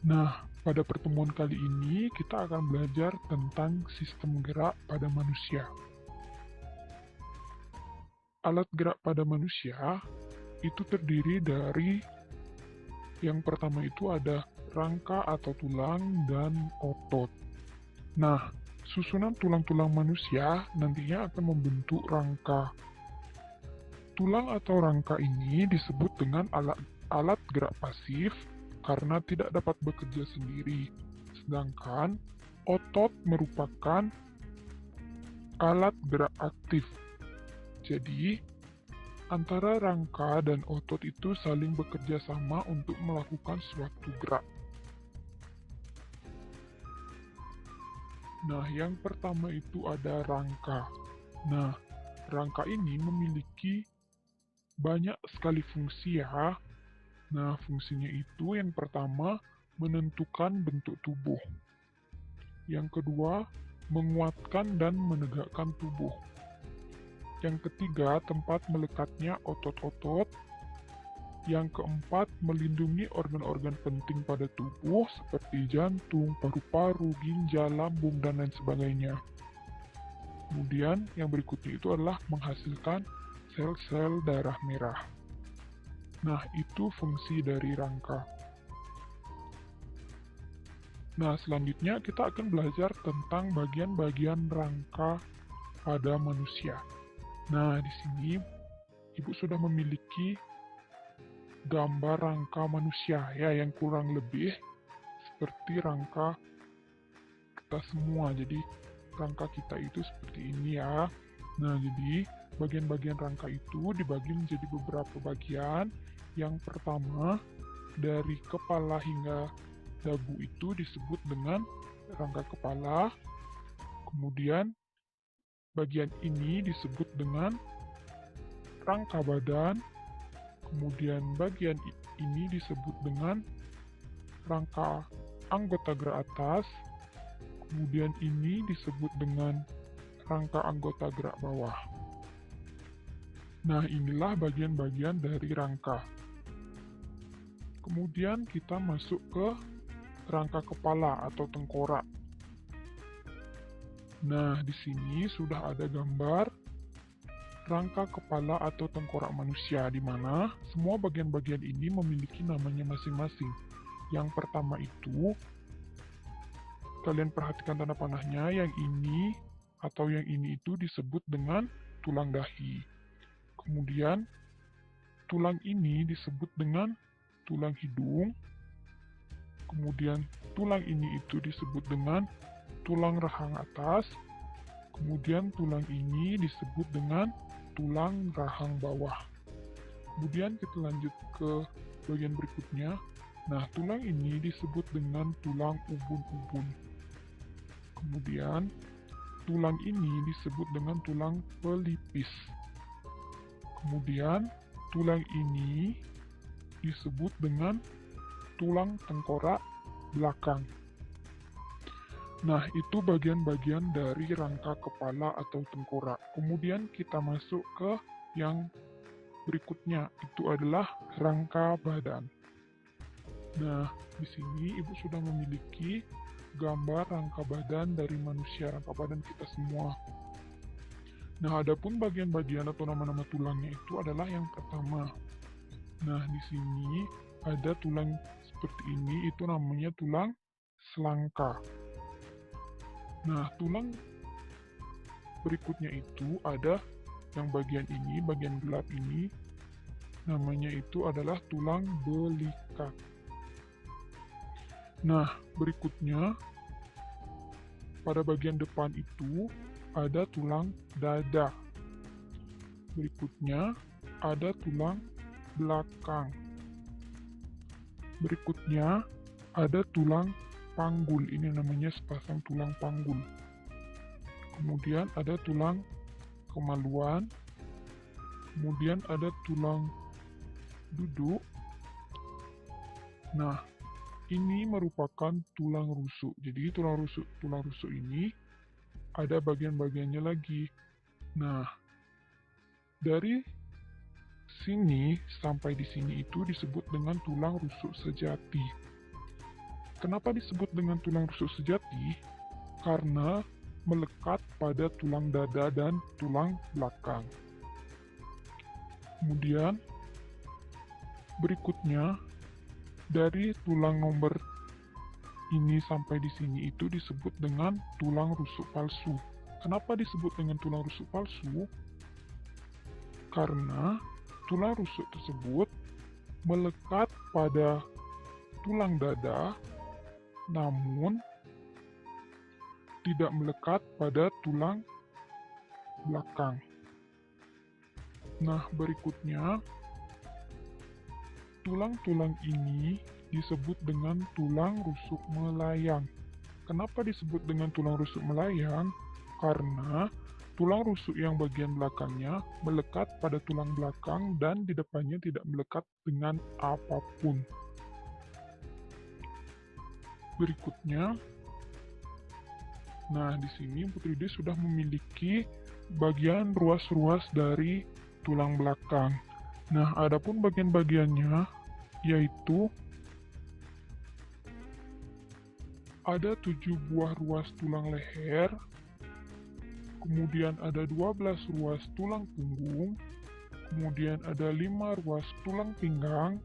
Nah, pada pertemuan kali ini kita akan belajar tentang sistem gerak pada manusia. Alat gerak pada manusia itu terdiri dari yang pertama itu ada rangka atau tulang dan otot. Nah, susunan tulang-tulang manusia nantinya akan membentuk rangka. Tulang atau rangka ini disebut dengan alat gerak pasif karena tidak dapat bekerja sendiri. Sedangkan otot merupakan alat gerak aktif. Jadi, antara rangka dan otot itu saling bekerja sama untuk melakukan suatu gerak. Nah, yang pertama itu ada rangka. Nah, rangka ini memiliki banyak sekali fungsi ya. Nah, fungsinya itu yang pertama menentukan bentuk tubuh. Yang kedua, menguatkan dan menegakkan tubuh. Yang ketiga, tempat melekatnya otot-otot. Yang keempat, melindungi organ-organ penting pada tubuh seperti jantung, paru-paru, ginjal, lambung, dan lain sebagainya. Kemudian, yang berikutnya itu adalah menghasilkan sel-sel darah merah. Nah, itu fungsi dari rangka. Nah, selanjutnya kita akan belajar tentang bagian-bagian rangka pada manusia. Nah, di sini Ibu sudah memiliki gambar rangka manusia ya yang kurang lebih seperti rangka kita semua. Jadi, rangka kita itu seperti ini ya. Nah, jadi bagian-bagian rangka itu dibagi menjadi beberapa bagian. Yang pertama, dari kepala hingga dagu itu disebut dengan rangka kepala. Kemudian, bagian ini disebut dengan rangka badan. Kemudian, bagian ini disebut dengan rangka anggota gerak atas. Kemudian, ini disebut dengan rangka anggota gerak bawah. Nah, inilah bagian-bagian dari rangka. Kemudian kita masuk ke rangka kepala atau tengkorak. Nah, di sini sudah ada gambar rangka kepala atau tengkorak manusia, di mana semua bagian-bagian ini memiliki namanya masing-masing. Yang pertama itu, kalian perhatikan tanda panahnya, yang ini atau yang ini itu disebut dengan tulang dahi. Kemudian, tulang ini disebut dengan tulang hidung. Kemudian, tulang ini itu disebut dengan tulang rahang atas. Kemudian, tulang ini disebut dengan tulang rahang bawah. Kemudian, kita lanjut ke bagian berikutnya. Nah, tulang ini disebut dengan tulang ubun-ubun. Kemudian, tulang ini disebut dengan tulang pelipis. Kemudian, tulang ini disebut dengan tulang tengkorak belakang. Nah, itu bagian-bagian dari rangka kepala atau tengkorak. Kemudian kita masuk ke yang berikutnya, itu adalah rangka badan. Nah, di sini Ibu sudah memiliki gambar rangka badan dari manusia, rangka badan kita semua. Nah, adapun bagian-bagian atau nama-nama tulangnya itu adalah yang pertama. Nah, di sini ada tulang seperti ini, itu namanya tulang selangka. Nah, tulang berikutnya itu ada yang bagian ini, bagian gelap ini, namanya itu adalah tulang belikat. Nah, berikutnya, pada bagian depan itu ada tulang dada. Berikutnya, ada tulang belakang. Berikutnya, ada tulang panggul. Ini namanya sepasang tulang panggul. Kemudian ada tulang kemaluan. Kemudian ada tulang duduk. Nah, ini merupakan tulang rusuk. Jadi tulang rusuk ini ada bagian-bagiannya lagi. Nah, dari sini sampai di sini itu disebut dengan tulang rusuk sejati. Kenapa disebut dengan tulang rusuk sejati? Karena melekat pada tulang dada dan tulang belakang. Kemudian, berikutnya, dari tulang nomor ini sampai di sini itu disebut dengan tulang rusuk palsu. Kenapa disebut dengan tulang rusuk palsu? Karena tulang rusuk tersebut melekat pada tulang dada, namun tidak melekat pada tulang belakang. Nah, berikutnya, tulang-tulang ini disebut dengan tulang rusuk melayang. Kenapa disebut dengan tulang rusuk melayang? Karena tulang rusuk yang bagian belakangnya melekat pada tulang belakang dan di depannya tidak melekat dengan apapun. Berikutnya, nah di sini Putri D sudah memiliki bagian ruas-ruas dari tulang belakang. Nah, adapun bagian-bagiannya yaitu ada 7 buah ruas tulang leher, kemudian ada 12 ruas tulang punggung, kemudian ada 5 ruas tulang pinggang,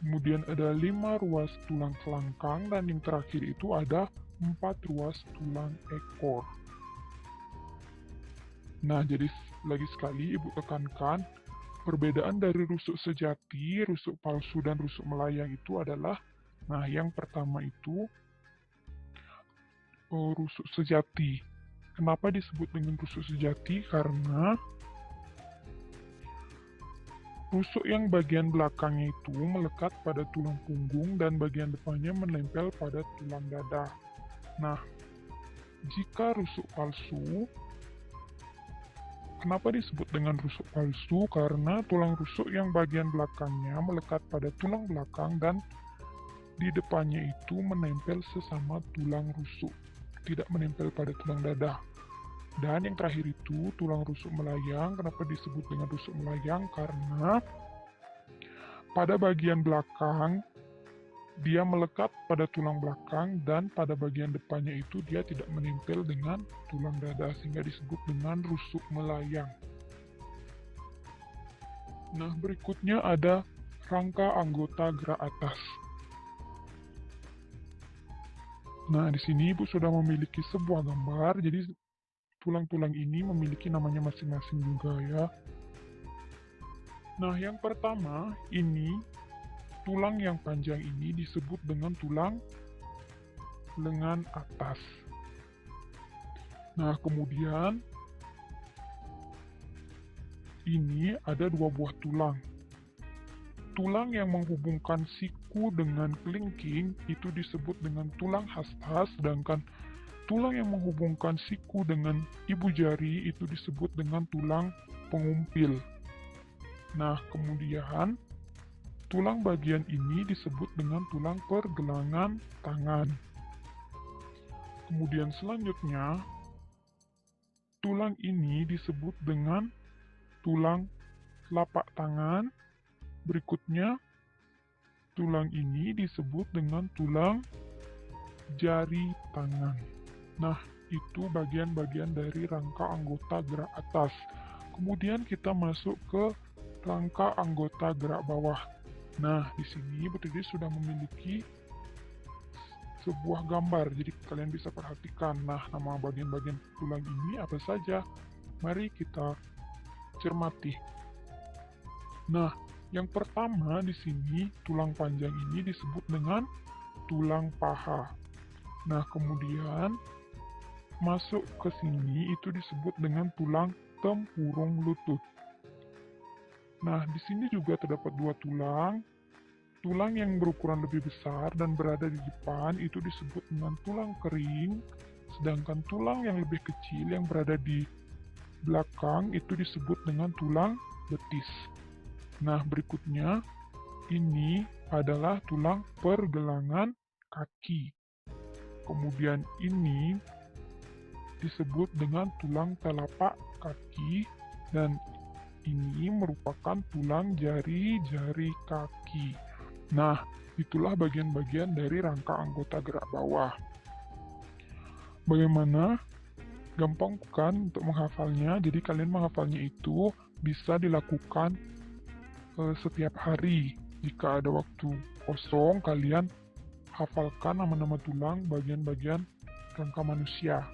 kemudian ada 5 ruas tulang selangkang, dan yang terakhir itu ada 4 ruas tulang ekor. Nah, jadi lagi sekali Ibu tekankan, perbedaan dari rusuk sejati, rusuk palsu, dan rusuk melayang itu adalah, nah yang pertama itu rusuk sejati. Kenapa disebut dengan rusuk sejati? Karena rusuk yang bagian belakangnya itu melekat pada tulang punggung dan bagian depannya menempel pada tulang dada. Nah, jika rusuk palsu, kenapa disebut dengan rusuk palsu? Karena tulang rusuk yang bagian belakangnya melekat pada tulang belakang dan di depannya itu menempel sesama tulang rusuk, tidak menempel pada tulang dada. Dan yang terakhir itu tulang rusuk melayang. Kenapa disebut dengan rusuk melayang? Karena pada bagian belakang dia melekat pada tulang belakang dan pada bagian depannya itu dia tidak menempel dengan tulang dada sehingga disebut dengan rusuk melayang. Nah, berikutnya ada rangka anggota gerak atas. Nah, di sini Ibu sudah memiliki sebuah gambar, jadi tulang-tulang ini memiliki namanya masing-masing juga ya. Nah, yang pertama ini tulang yang panjang ini disebut dengan tulang lengan atas. Nah, kemudian ini ada 2 buah tulang. Tulang yang menghubungkan siku dengan kelingking itu disebut dengan tulang hasta, sedangkan tulang yang menghubungkan siku dengan ibu jari itu disebut dengan tulang pengumpil. Nah, kemudian tulang bagian ini disebut dengan tulang pergelangan tangan. Kemudian selanjutnya, tulang ini disebut dengan tulang telapak tangan. Berikutnya, tulang ini disebut dengan tulang jari tangan. Nah, itu bagian-bagian dari rangka anggota gerak atas. Kemudian kita masuk ke rangka anggota gerak bawah. Nah, di sini Putri D sudah memiliki sebuah gambar, jadi kalian bisa perhatikan. Nah, nama bagian-bagian tulang ini apa saja? Mari kita cermati. Nah, yang pertama di sini tulang panjang ini disebut dengan tulang paha. Nah, kemudian masuk ke sini itu disebut dengan tulang tempurung lutut. Nah, di sini juga terdapat 2 tulang. Tulang yang berukuran lebih besar dan berada di depan itu disebut dengan tulang kering, sedangkan tulang yang lebih kecil yang berada di belakang itu disebut dengan tulang betis. Nah, berikutnya ini adalah tulang pergelangan kaki. Kemudian ini disebut dengan tulang telapak kaki, dan ini merupakan tulang jari-jari kaki. Nah, itulah bagian-bagian dari rangka anggota gerak bawah. Bagaimana? Gampang bukan untuk menghafalnya? Jadi kalian menghafalnya itu bisa dilakukan setiap hari. Jika ada waktu kosong, kalian hafalkan nama-nama tulang bagian-bagian rangka manusia.